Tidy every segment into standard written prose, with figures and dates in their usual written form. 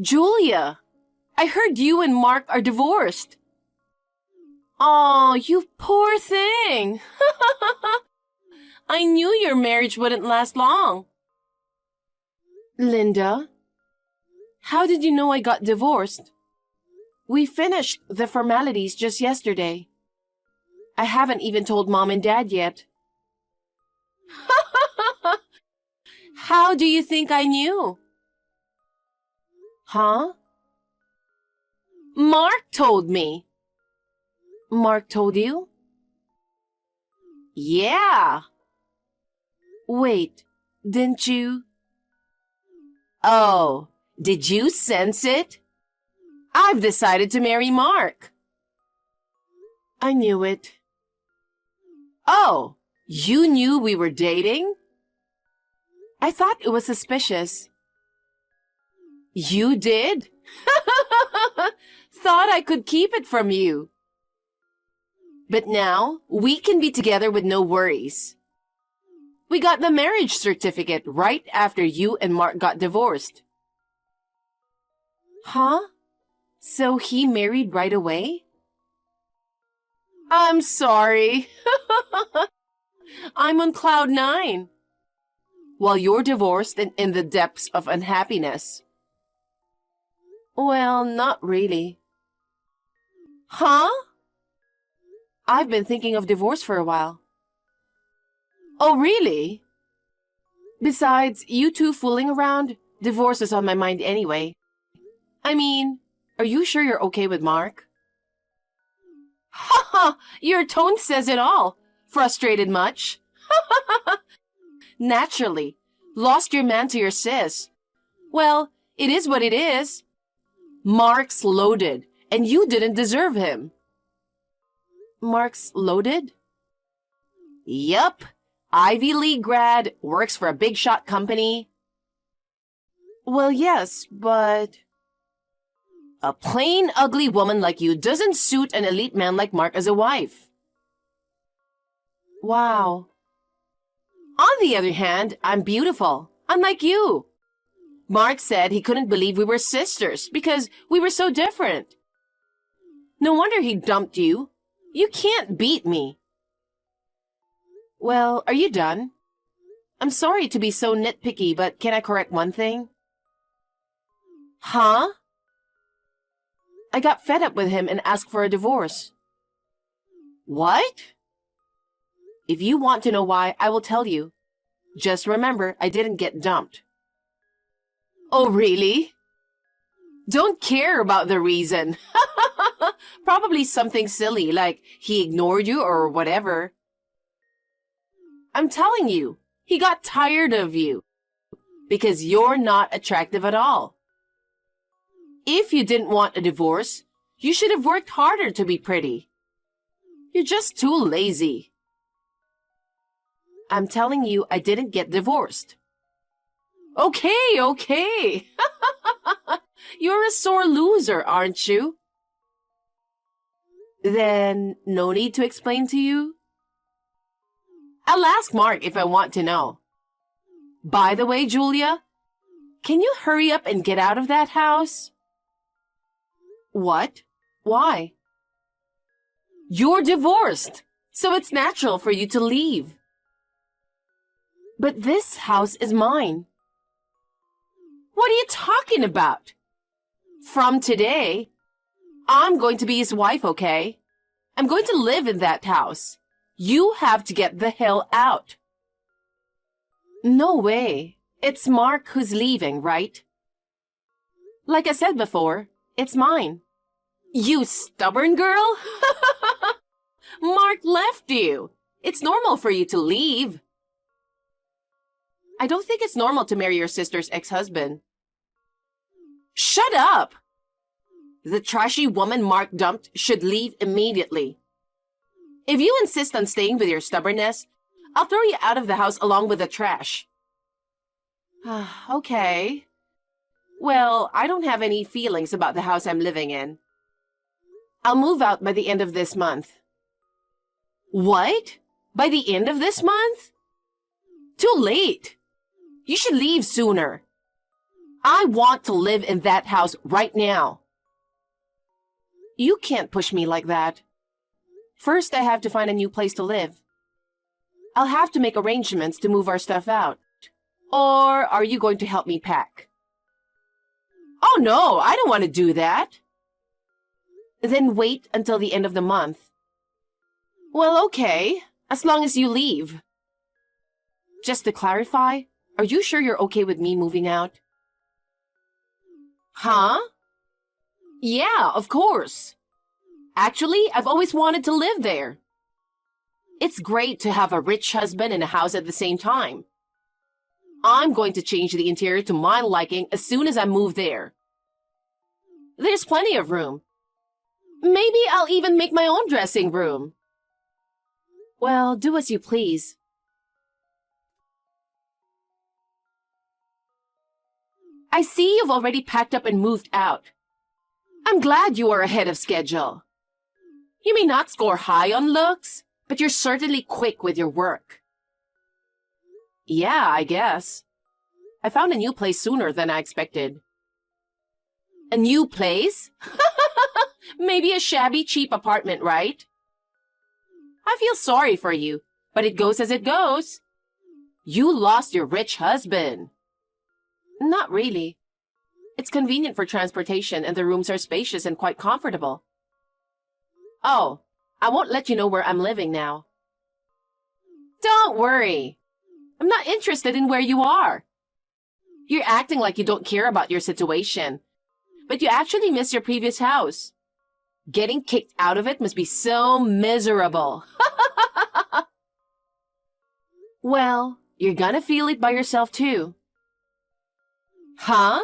Julia, I heard you and Mark are divorced. Oh, you poor thing. I knew your marriage wouldn't last long. Linda, how did you know I got divorced? We finished the formalities just yesterday. I haven't even told Mom and Dad yet. How do you think I knew? Huh? Mark told me. Mark told you? Yeah. Wait, didn't you? Oh, did you sense it? I've decided to marry Mark. I knew it. Oh, you knew we were dating? I thought it was suspicious. You did? Thought I could keep it from you. But now, we can be together with no worries. We got the marriage certificate right after you and Mark got divorced. Huh? So he married right away? I'm sorry. I'm on cloud 9. While you're divorced and in the depths of unhappiness. Well, not really. Huh? I've been thinking of divorce for a while. Oh, really? Besides, you two fooling around, divorce is on my mind anyway. I mean, are you sure you're okay with Mark? Ha ha! Your tone says it all. Frustrated much? Naturally. Lost your man to your sis. Well, it is what it is. Mark's loaded, and you didn't deserve him. Mark's loaded? Yup. Ivy League grad, works for a big shot company. Well, yes, but... A plain, ugly woman like you doesn't suit an elite man like Mark as a wife. Wow. On the other hand, I'm beautiful, unlike you. Mark said he couldn't believe we were sisters because we were so different. No wonder he dumped you. You can't beat me. Well, are you done? I'm sorry to be so nitpicky, but can I correct one thing? Huh? I got fed up with him and asked for a divorce. What? If you want to know why, I will tell you. Just remember, I didn't get dumped. Oh, really? Don't care about the reason. Probably something silly, like he ignored you or whatever. I'm telling you, he got tired of you. Because you're not attractive at all. If you didn't want a divorce, you should have worked harder to be pretty. You're just too lazy. I'm telling you, I didn't get divorced. Okay. You're a sore loser, aren't you? Then, no need to explain to you? I'll ask Mark if I want to know. By the way, Julia, can you hurry up and get out of that house? What? Why? You're divorced, so it's natural for you to leave. But this house is mine. What are you talking about? From today, I'm going to be his wife, okay? I'm going to live in that house. You have to get the hell out. No way. It's Mark who's leaving, right? Like I said before, it's mine. You stubborn girl? Mark left you. It's normal for you to leave. I don't think it's normal to marry your sister's ex-husband. Shut up! The trashy woman Mark dumped should leave immediately. If you insist on staying with your stubbornness, I'll throw you out of the house along with the trash. Okay. Well, I don't have any feelings about the house I'm living in. I'll move out by the end of this month. What? By the end of this month? Too late. You should leave sooner. I want to live in that house right now. You can't push me like that. First, I have to find a new place to live. I'll have to make arrangements to move our stuff out. Or are you going to help me pack? Oh no, I don't want to do that. Then wait until the end of the month. Well, okay, as long as you leave. Just to clarify, are you sure you're okay with me moving out? Huh? Yeah, of course. Actually, I've always wanted to live there. It's great to have a rich husband and a house at the same time. I'm going to change the interior to my liking as soon as I move there. There's plenty of room. Maybe I'll even make my own dressing room. Well, do as you please. I see you've already packed up and moved out. I'm glad you are ahead of schedule. You may not score high on looks, but you're certainly quick with your work. Yeah, I guess. I found a new place sooner than I expected. A new place? Maybe a shabby, cheap apartment, right? I feel sorry for you, but it goes as it goes. You lost your rich husband. Not really. It's convenient for transportation and the rooms are spacious and quite comfortable. Oh, I won't let you know where I'm living now. Don't worry. I'm not interested in where you are. You're acting like you don't care about your situation, but you actually miss your previous house. Getting kicked out of it must be so miserable. Well, you're gonna feel it by yourself too. Huh?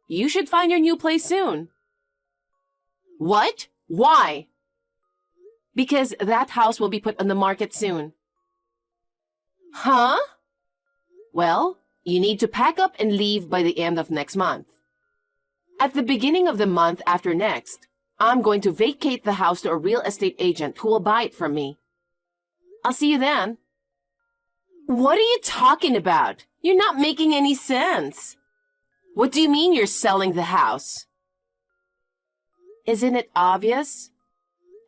You should find your new place soon. What? Why? Because that house will be put on the market soon. Huh? Well, you need to pack up and leave by the end of next month. At the beginning of the month after next, I'm going to vacate the house to a real estate agent who will buy it from me. I'll see you then. What are you talking about? You're not making any sense. What do you mean you're selling the house? Isn't it obvious?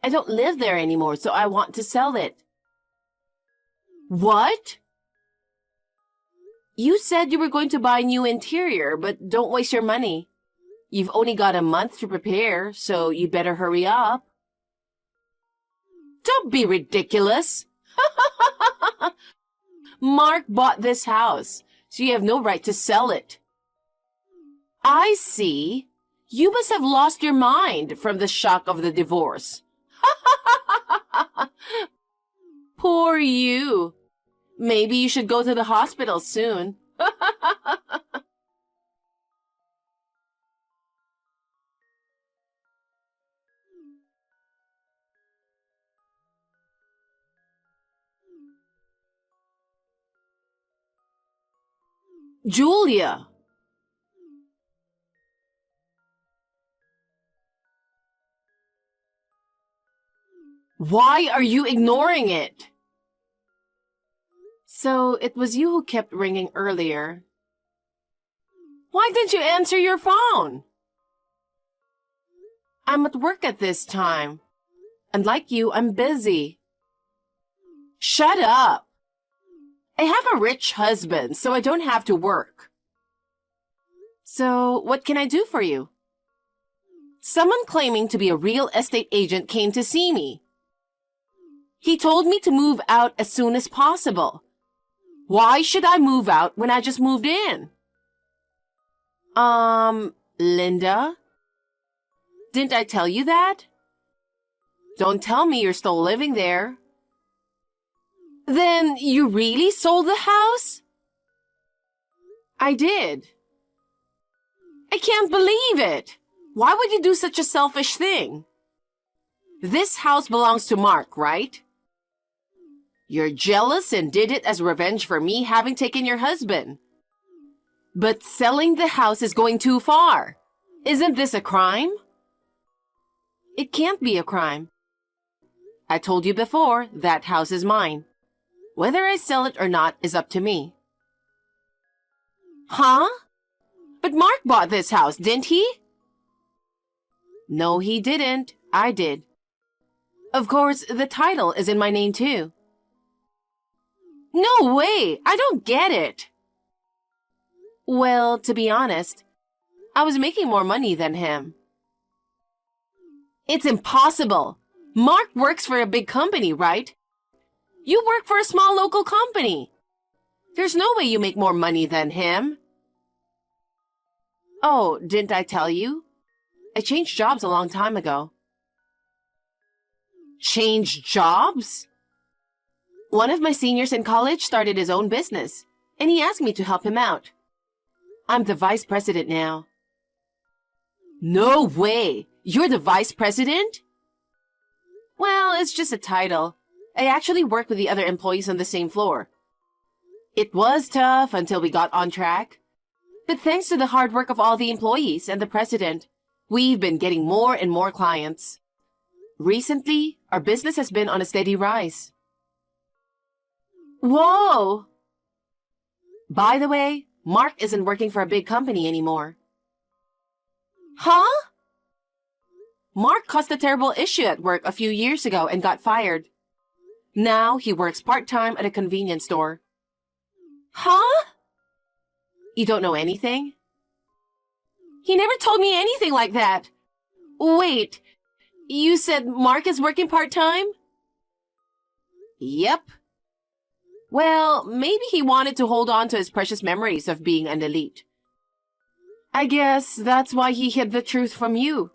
I don't live there anymore, so I want to sell it. What? You said you were going to buy a new interior, but don't waste your money. You've only got a month to prepare, so you better hurry up. Don't be ridiculous. Mark bought this house, so you have no right to sell it. I see. You must have lost your mind from the shock of the divorce. Poor you. Maybe you should go to the hospital soon. Julia! Why are you ignoring it? So it was you who kept ringing earlier. Why didn't you answer your phone? I'm at work at this time. And like you, I'm busy. Shut up. I have a rich husband, so I don't have to work. So what can I do for you? Someone claiming to be a real estate agent came to see me. He told me to move out as soon as possible. Why should I move out when I just moved in? Linda? Didn't I tell you that? Don't tell me you're still living there. Then you really sold the house? I did. I can't believe it. Why would you do such a selfish thing? This house belongs to Mark, right? You're jealous and did it as revenge for me having taken your husband. But selling the house is going too far. Isn't this a crime? It can't be a crime. I told you before, that house is mine. Whether I sell it or not is up to me. Huh? But Mark bought this house, didn't he? No, he didn't. I did. Of course, the title is in my name too. No way! I don't get it. Well, to be honest, I was making more money than him. It's impossible. Mark works for a big company, right? You work for a small local company. There's no way you make more money than him. Oh, didn't I tell you? I changed jobs a long time ago. Changed jobs? One of my seniors in college started his own business, and he asked me to help him out. I'm the vice president now. No way! You're the vice president? Well, it's just a title. I actually work with the other employees on the same floor. It was tough until we got on track. But thanks to the hard work of all the employees and the president, we've been getting more and more clients. Recently, our business has been on a steady rise. Whoa! By the way, Mark isn't working for a big company anymore. Huh? Mark caused a terrible issue at work a few years ago and got fired. Now he works part-time at a convenience store. Huh? You don't know anything? He never told me anything like that. Wait, you said Mark is working part-time? Yep. Well, maybe he wanted to hold on to his precious memories of being an elite. I guess that's why he hid the truth from you.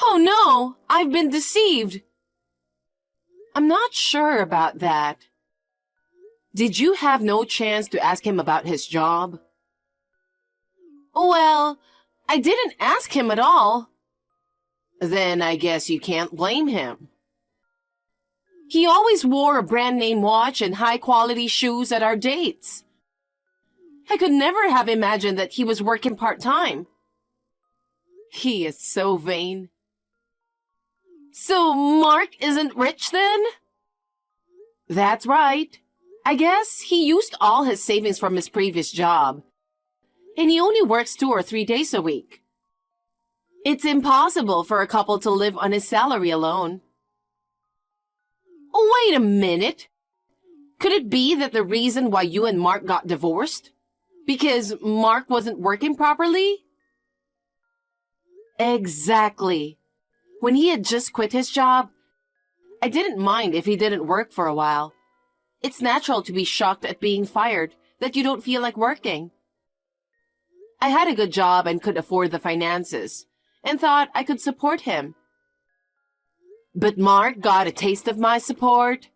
Oh no, I've been deceived. I'm not sure about that. Did you have no chance to ask him about his job? Well, I didn't ask him at all. Then I guess you can't blame him. He always wore a brand name watch and high-quality shoes at our dates. I could never have imagined that he was working part-time. He is so vain. So Mark isn't rich then? That's right. I guess he used all his savings from his previous job. And he only works 2 or 3 days a week. It's impossible for a couple to live on his salary alone. Oh, wait a minute. Could it be that the reason why you and Mark got divorced? Because Mark wasn't working properly? Exactly. When he had just quit his job, I didn't mind if he didn't work for a while. It's natural to be shocked at being fired, that you don't feel like working. I had a good job and could afford the finances, and thought I could support him. But Mark got a taste of my support.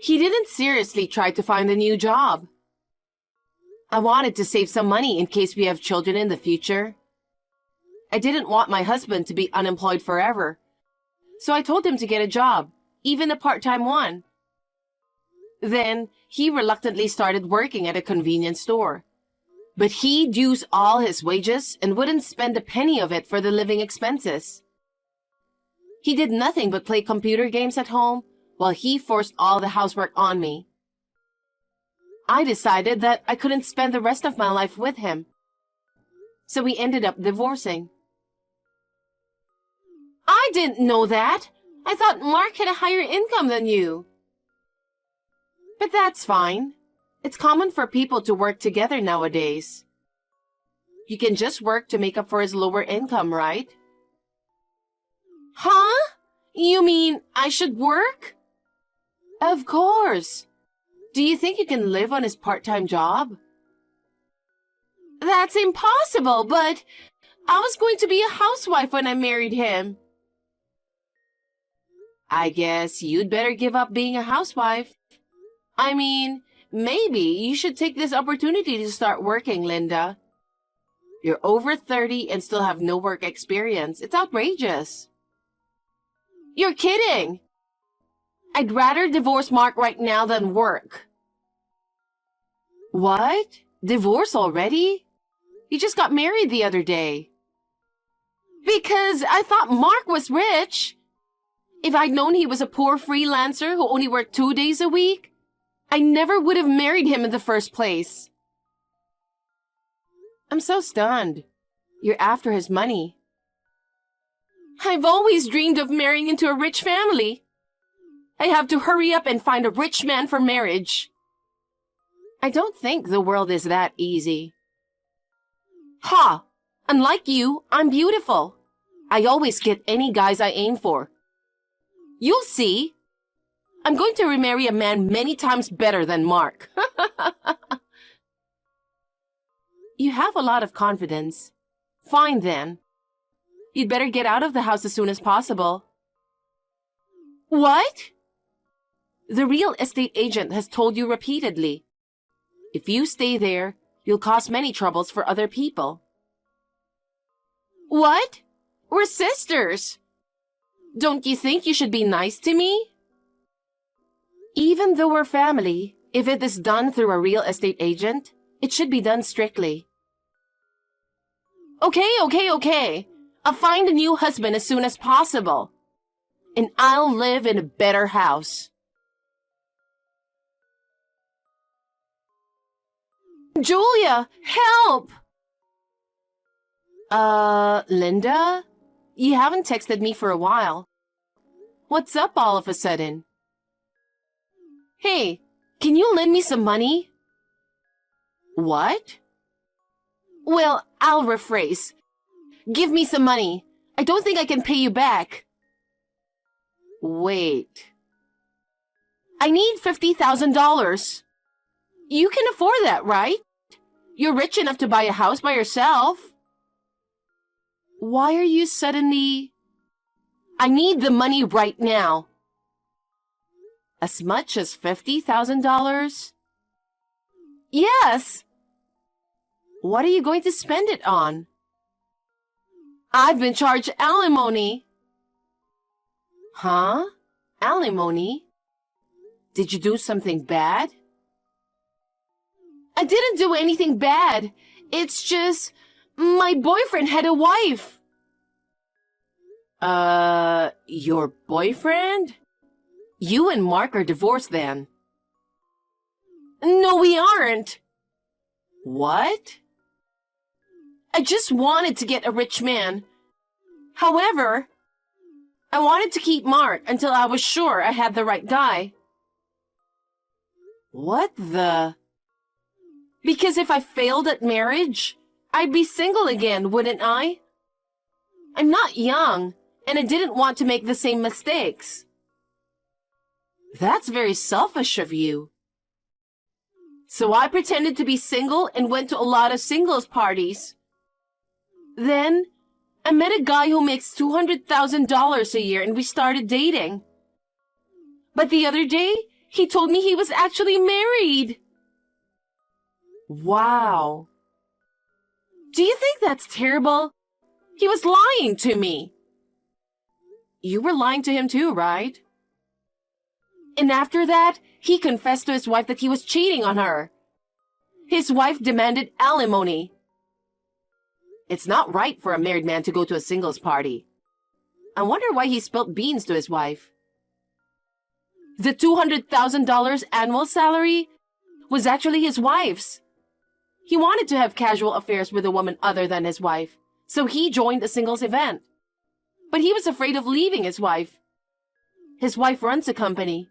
He didn't seriously try to find a new job. I wanted to save some money in case we have children in the future. I didn't want my husband to be unemployed forever, so I told him to get a job, even a part-time one. Then he reluctantly started working at a convenience store. But he'd use all his wages and wouldn't spend a penny of it for the living expenses. He did nothing but play computer games at home while he forced all the housework on me. I decided that I couldn't spend the rest of my life with him. So we ended up divorcing. I didn't know that. I thought Mark had a higher income than you. But that's fine. It's common for people to work together nowadays. You can just work to make up for his lower income, right? Huh? You mean I should work? Of course. Do you think you can live on his part-time job? That's impossible, but I was going to be a housewife when I married him. I guess you'd better give up being a housewife. I mean, maybe you should take this opportunity to start working, Linda. You're over 30 and still have no work experience. It's outrageous. You're kidding! I'd rather divorce Mark right now than work. What? Divorce already? You just got married the other day. Because I thought Mark was rich. If I'd known he was a poor freelancer who only worked 2 days a week, I never would have married him in the first place. I'm so stunned. You're after his money. I've always dreamed of marrying into a rich family. I have to hurry up and find a rich man for marriage. I don't think the world is that easy. Ha! Unlike you, I'm beautiful. I always get any guys I aim for. You'll see. I'm going to remarry a man many times better than Mark. You have a lot of confidence. Fine then. You'd better get out of the house as soon as possible. What? The real estate agent has told you repeatedly. If you stay there, you'll cause many troubles for other people. What? We're sisters. Don't you think you should be nice to me? Even though we're family, if it is done through a real estate agent, it should be done strictly. Okay. I'll find a new husband as soon as possible. And I'll live in a better house. Julia, help! Linda? You haven't texted me for a while. What's up all of a sudden? Hey, can you lend me some money? What? Well, I'll rephrase. Give me some money. I don't think I can pay you back. Wait. I need $50,000. You can afford that, right? You're rich enough to buy a house by yourself. Why are you suddenly... I need the money right now. As much as $50,000? Yes. What are you going to spend it on? I've been charged alimony. Huh? Alimony? Did you do something bad? I didn't do anything bad. It's just, my boyfriend had a wife. Your boyfriend? You and Mark are divorced then. No, we aren't. What? I just wanted to get a rich man. However, I wanted to keep Mark until I was sure I had the right guy. What the... Because if I failed at marriage, I'd be single again, wouldn't I? I'm not young, and I didn't want to make the same mistakes. That's very selfish of you. So I pretended to be single and went to a lot of singles parties. Then, I met a guy who makes $200,000 a year and we started dating. But the other day, he told me he was actually married. Wow. Do you think that's terrible? He was lying to me. You were lying to him too, right? And after that, he confessed to his wife that he was cheating on her. His wife demanded alimony. It's not right for a married man to go to a singles party. I wonder why he spilt beans to his wife. The $200,000 annual salary was actually his wife's. He wanted to have casual affairs with a woman other than his wife, so he joined a singles event. But he was afraid of leaving his wife. His wife runs a company.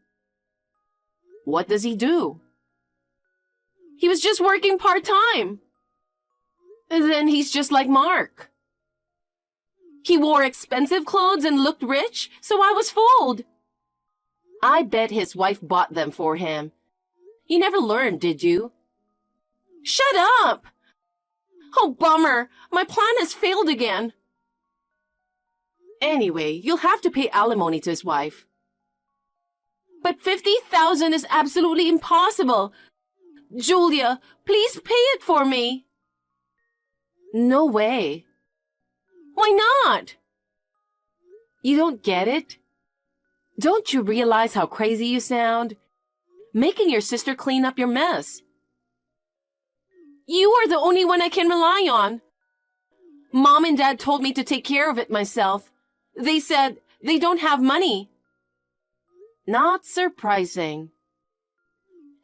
What does he do? He was just working part-time. And then he's just like Mark. He wore expensive clothes and looked rich, so I was fooled. I bet his wife bought them for him. You never learned, did you? Shut up! Oh, bummer. My plan has failed again. Anyway, you'll have to pay alimony to his wife. But $50,000 is absolutely impossible. Julia, please pay it for me. No way. Why not? You don't get it? Don't you realize how crazy you sound? Making your sister clean up your mess. You are the only one I can rely on. Mom and Dad told me to take care of it myself. They said they don't have money. Not surprising.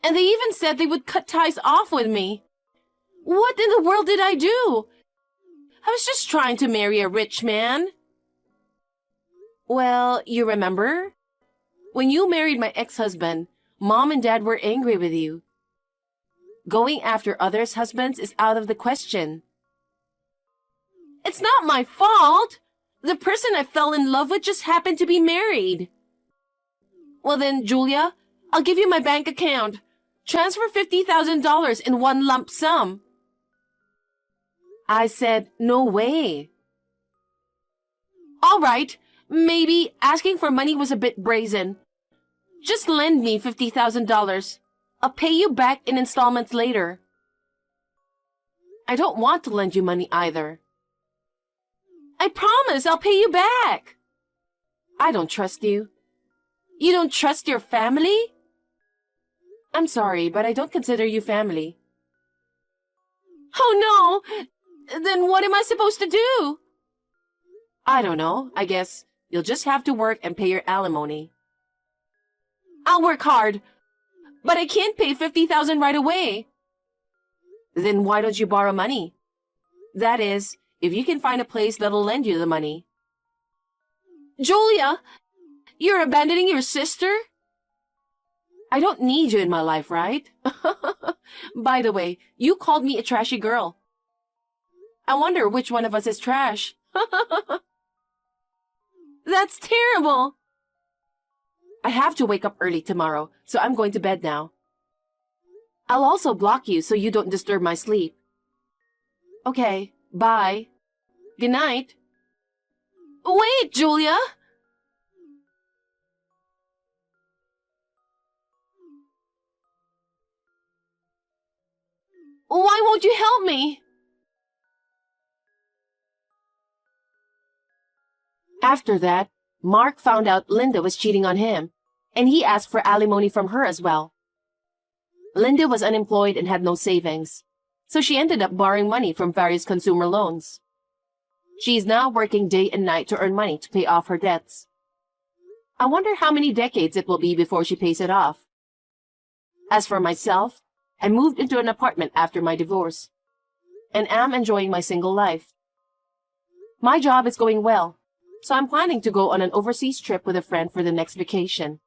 And they even said they would cut ties off with me. What in the world did I do? I was just trying to marry a rich man. Well, you remember? When you married my ex-husband, Mom and Dad were angry with you. Going after others' husbands is out of the question. It's not my fault. The person I fell in love with just happened to be married. Well then, Julia, I'll give you my bank account. Transfer $50,000 in one lump sum. I said, no way. All right, maybe asking for money was a bit brazen. Just lend me $50,000. I'll pay you back in installments later. I don't want to lend you money either. I promise I'll pay you back. I don't trust you. You don't trust your family? I'm sorry, but I don't consider you family. Oh no! Then what am I supposed to do? I don't know. I guess you'll just have to work and pay your alimony. I'll work hard, but I can't pay $50,000 right away. Then why don't you borrow money? That is, if you can find a place that'll lend you the money. Julia, you're abandoning your sister? I don't need you in my life, right? By the way, you called me a trashy girl. I wonder which one of us is trash. That's terrible. I have to wake up early tomorrow, so I'm going to bed now. I'll also block you so you don't disturb my sleep. Okay, bye. Good night. Wait, Julia! Why won't you help me? After that, Mark found out Linda was cheating on him, and he asked for alimony from her as well. Linda was unemployed and had no savings, so she ended up borrowing money from various consumer loans. She is now working day and night to earn money to pay off her debts. I wonder how many decades it will be before she pays it off. As for myself, I moved into an apartment after my divorce, and am enjoying my single life. My job is going well, so I'm planning to go on an overseas trip with a friend for the next vacation.